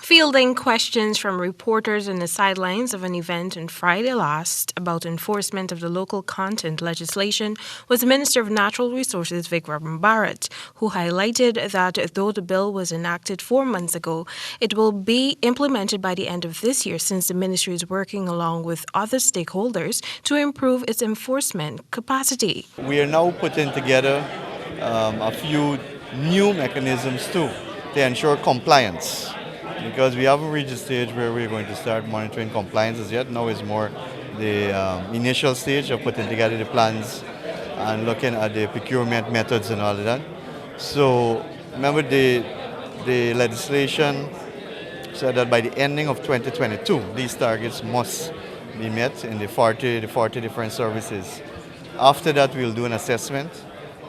Fielding questions from reporters on the sidelines of an event on Friday last about enforcement of the local content legislation was the Minister of Natural Resources Vickram Bharrat, who highlighted that though the bill was enacted 4 months ago, it will be implemented by the end of this year since the ministry is working along with other stakeholders to improve its enforcement capacity. We are now putting together a few new mechanisms too to ensure compliance, because we haven't reached the stage where we're going to start monitoring compliances yet. Now is more the initial stage of putting together the plans and looking at the procurement methods and all of that. So remember the legislation said that by the ending of 2022, these targets must be met in the 40 different services. After that, we'll do an assessment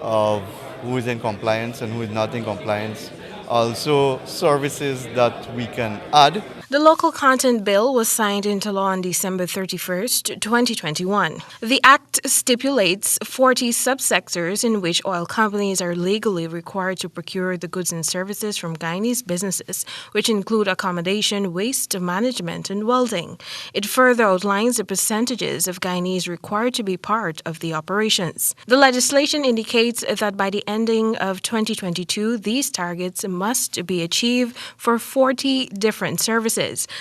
of who is in compliance and who is not in compliance. Also, services that we can add. The local content bill was signed into law on December 31st, 2021. The act stipulates 40 subsectors in which oil companies are legally required to procure the goods and services from Guyanese businesses, which include accommodation, waste management, and welding. It further outlines the percentages of Guyanese required to be part of the operations. The legislation indicates that by the ending of 2022, these targets must be achieved for 40 different services.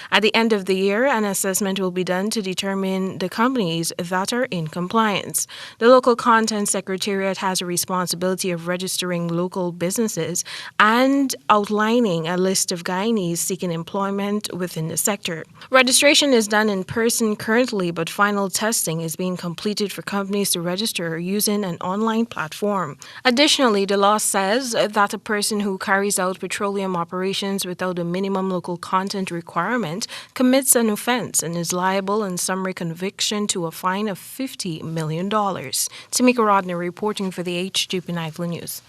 At the end of the year, an assessment will be done to determine the companies that are in compliance. The local content secretariat has a responsibility of registering local businesses and outlining a list of Guyanese seeking employment within the sector. Registration is done in person currently, but final testing is being completed for companies to register using an online platform. Additionally, the law says that a person who carries out petroleum operations without a minimum local content requirement commits an offense and is liable in summary conviction to a fine of $50 million. Temika Rodney reporting for the HGP Nightly News.